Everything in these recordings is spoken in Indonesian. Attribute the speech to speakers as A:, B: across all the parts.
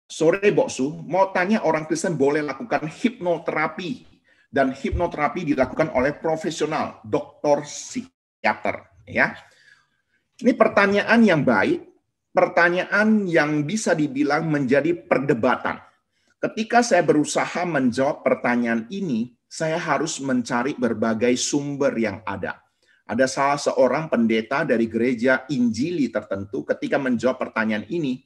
A: Sore Boksu, mau tanya orang Kristen boleh lakukan hipnoterapi. Dan hipnoterapi dilakukan oleh profesional, dokter psikiater. Ya. Ini pertanyaan yang baik, pertanyaan yang bisa dibilang menjadi perdebatan. Ketika saya berusaha menjawab pertanyaan ini, saya harus mencari berbagai sumber yang ada. Ada salah seorang pendeta dari gereja Injili tertentu ketika menjawab pertanyaan ini,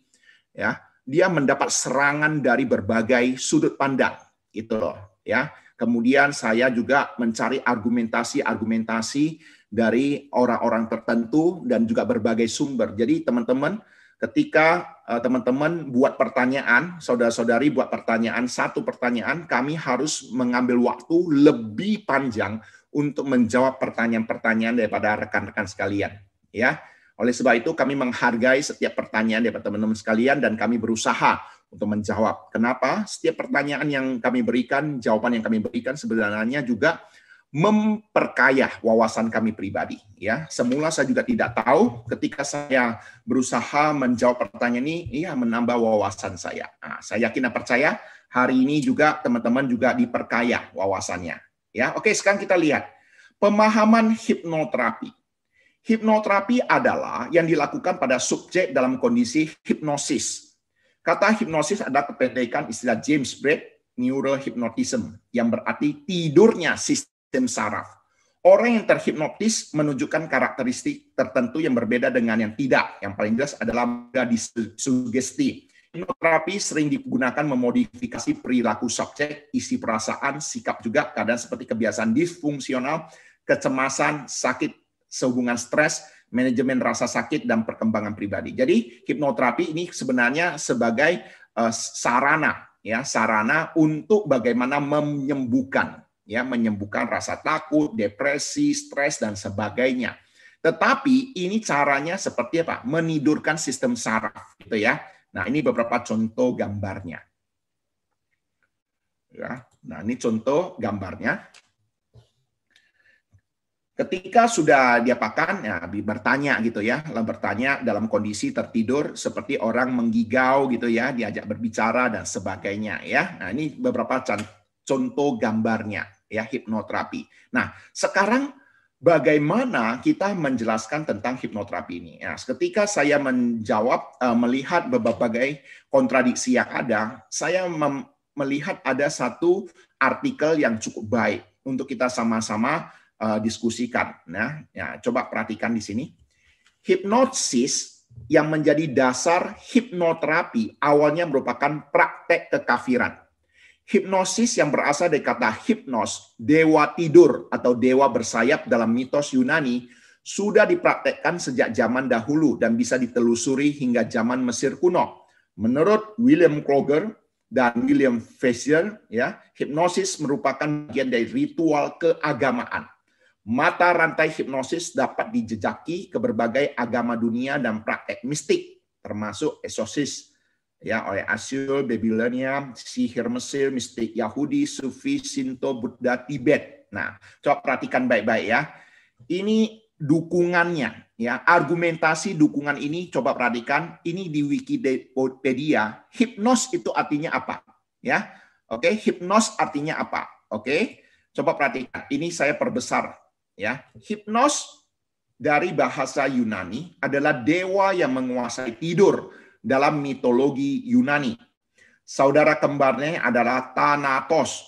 A: ya, dia mendapat serangan dari berbagai sudut pandang, gitu loh, ya. Kemudian saya juga mencari argumentasi dari orang-orang tertentu dan juga berbagai sumber. Jadi teman-teman, ketika teman-teman buat pertanyaan, saudara-saudari buat pertanyaan, satu pertanyaan, kami harus mengambil waktu lebih panjang untuk menjawab pertanyaan-pertanyaan daripada rekan-rekan sekalian, ya. Oleh sebab itu kami menghargai setiap pertanyaan dari teman-teman sekalian dan kami berusaha untuk menjawab. Kenapa? Setiap pertanyaan yang kami berikan, jawaban yang kami berikan sebenarnya juga memperkaya wawasan kami pribadi. Ya, semula saya juga tidak tahu. Ketika saya berusaha menjawab pertanyaan ini, ya menambah wawasan saya. Nah, saya yakin dan percaya hari ini juga teman-teman juga diperkaya wawasannya. Ya, oke. Sekarang kita lihat pemahaman hipnoterapi. Hipnoterapi adalah yang dilakukan pada subjek dalam kondisi hipnosis. Kata hipnosis adalah kependekan istilah James Braid, neural hypnotism, yang berarti tidurnya sistem saraf. Orang yang terhipnotis menunjukkan karakteristik tertentu yang berbeda dengan yang tidak. Yang paling jelas adalah mudah disugesti. Hipnoterapi sering digunakan memodifikasi perilaku subjek, isi perasaan, sikap juga, keadaan seperti kebiasaan disfungsional, kecemasan, sakit, sehubungan stres, manajemen rasa sakit, dan perkembangan pribadi. Jadi hipnoterapi ini sebenarnya sebagai sarana, ya, sarana untuk bagaimana menyembuhkan rasa takut, depresi, stres, dan sebagainya. Tetapi ini caranya seperti apa? Menidurkan sistem saraf, gitu ya. Nah, ini beberapa contoh gambarnya. Ya, nah ini contoh gambarnya. Ketika sudah diapakan, ya bertanya gitu ya, bertanya dalam kondisi tertidur seperti orang menggigau gitu ya, diajak berbicara dan sebagainya ya. Nah, ini beberapa contoh gambarnya ya hipnoterapi. Nah, sekarang bagaimana kita menjelaskan tentang hipnoterapi ini? Ya, ketika saya menjawab melihat berbagai kontradiksi yang ada, saya melihat ada satu artikel yang cukup baik untuk kita sama-sama diskusikan. Nah, ya, coba perhatikan di sini. Hipnosis yang menjadi dasar hipnoterapi awalnya merupakan praktek kekafiran. Hipnosis yang berasal dari kata hipnos, dewa tidur atau dewa bersayap dalam mitos Yunani, sudah dipraktekkan sejak zaman dahulu dan bisa ditelusuri hingga zaman Mesir kuno. Menurut William Kroger dan William Fraser, ya, hipnosis merupakan bagian dari ritual keagamaan. Mata rantai hipnosis dapat dijejaki ke berbagai agama dunia dan praktek mistik, termasuk eksorsis, ya, oleh Asyur, Babilonia, sihir Mesir, mistik Yahudi, Sufi, Sinto, Buddha, Tibet. Nah, coba perhatikan baik-baik ya. Ini dukungannya, ya, argumentasi dukungan ini coba perhatikan. Ini di Wikipedia. Hipnos itu artinya apa? Ya, oke. Hipnos artinya apa? Oke. Coba perhatikan. Ini saya perbesar. Ya, hipnos dari bahasa Yunani adalah dewa yang menguasai tidur dalam mitologi Yunani. Saudara kembarnya adalah Thanatos,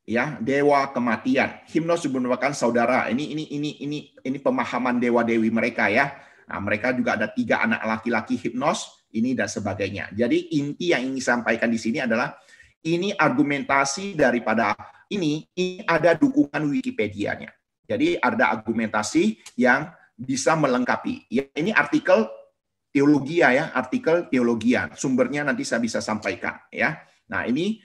A: ya, dewa kematian. Hipnos merupakan saudara. Ini pemahaman dewa-dewi mereka ya. Nah, mereka juga ada 3 anak laki-laki hipnos ini dan sebagainya. Jadi inti yang ingin sampaikan di sini adalah ini argumentasi daripada ini ada dukungan Wikipedia-nya. Jadi ada argumentasi yang bisa melengkapi. Ya, ini artikel teologia ya, artikel teologia. Sumbernya nanti saya bisa sampaikan ya. Nah, ini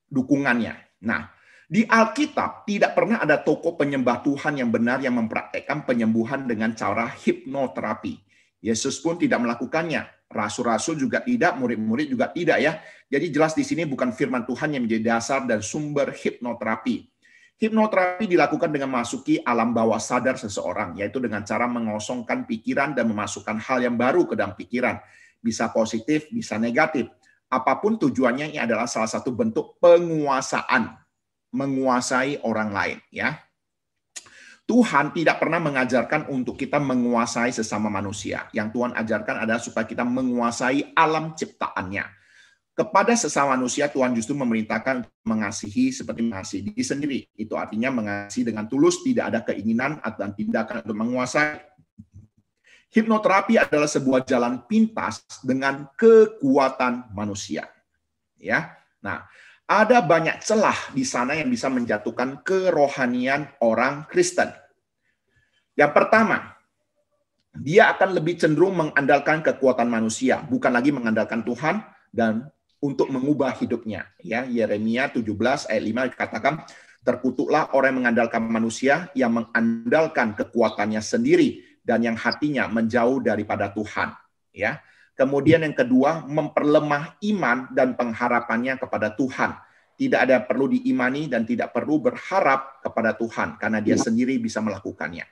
A: dukungannya. Nah, di Alkitab tidak pernah ada tokoh penyembah Tuhan yang benar yang mempraktekkan penyembuhan dengan cara hipnoterapi. Yesus pun tidak melakukannya. Rasul-rasul juga tidak, murid-murid juga tidak ya. Jadi jelas di sini bukan firman Tuhan yang menjadi dasar dan sumber hipnoterapi. Hipnoterapi dilakukan dengan memasuki alam bawah sadar seseorang, yaitu dengan cara mengosongkan pikiran dan memasukkan hal yang baru ke dalam pikiran. bisa positif, bisa negatif. Apapun tujuannya, ini adalah salah satu bentuk penguasaan, menguasai orang lain, ya. Tuhan tidak pernah mengajarkan untuk kita menguasai sesama manusia. Yang Tuhan ajarkan adalah supaya kita menguasai alam ciptaannya. Kepada sesama manusia, Tuhan justru memerintahkan mengasihi seperti mengasihi diri sendiri. Itu artinya mengasihi dengan tulus, tidak ada keinginan atau tindakan untuk menguasai. Hipnoterapi adalah sebuah jalan pintas dengan kekuatan manusia. Ya, nah, ada banyak celah di sana yang bisa menjatuhkan kerohanian orang Kristen. Yang pertama, dia akan lebih cenderung mengandalkan kekuatan manusia, bukan lagi mengandalkan Tuhan dan untuk mengubah hidupnya. Ya, Yeremia 17 ayat 5 dikatakan, terkutuklah orang yang mengandalkan manusia, yang mengandalkan kekuatannya sendiri dan yang hatinya menjauh daripada Tuhan. Ya. Kemudian yang kedua, memperlemah iman dan pengharapannya kepada Tuhan. Tidak ada perlu diimani dan tidak perlu berharap kepada Tuhan, karena dia sendiri bisa melakukannya.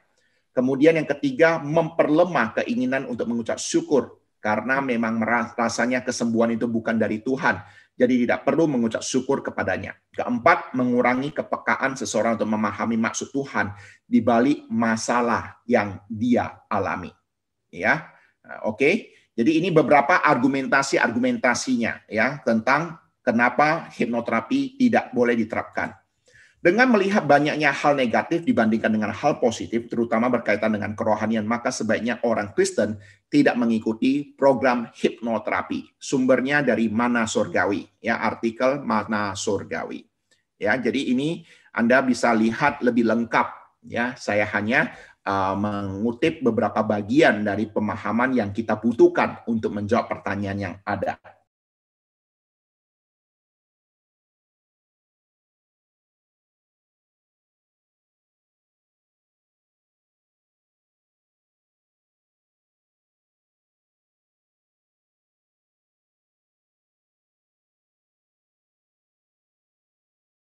A: Kemudian yang ketiga, memperlemah keinginan untuk mengucap syukur, karena memang rasanya kesembuhan itu bukan dari Tuhan. Jadi tidak perlu mengucap syukur kepadanya. Keempat, mengurangi kepekaan seseorang untuk memahami maksud Tuhan di balik masalah yang dia alami. Ya, oke. Jadi ini beberapa argumentasinya ya tentang kenapa hipnoterapi tidak boleh diterapkan. Dengan melihat banyaknya hal negatif dibandingkan dengan hal positif, terutama berkaitan dengan kerohanian, maka sebaiknya orang Kristen tidak mengikuti program hipnoterapi. Sumbernya dari Mana Surgawi, ya, artikel Mana Surgawi. Ya, jadi ini Anda bisa lihat lebih lengkap. Ya, saya hanya mengutip beberapa bagian dari pemahaman yang kita butuhkan untuk menjawab pertanyaan yang ada.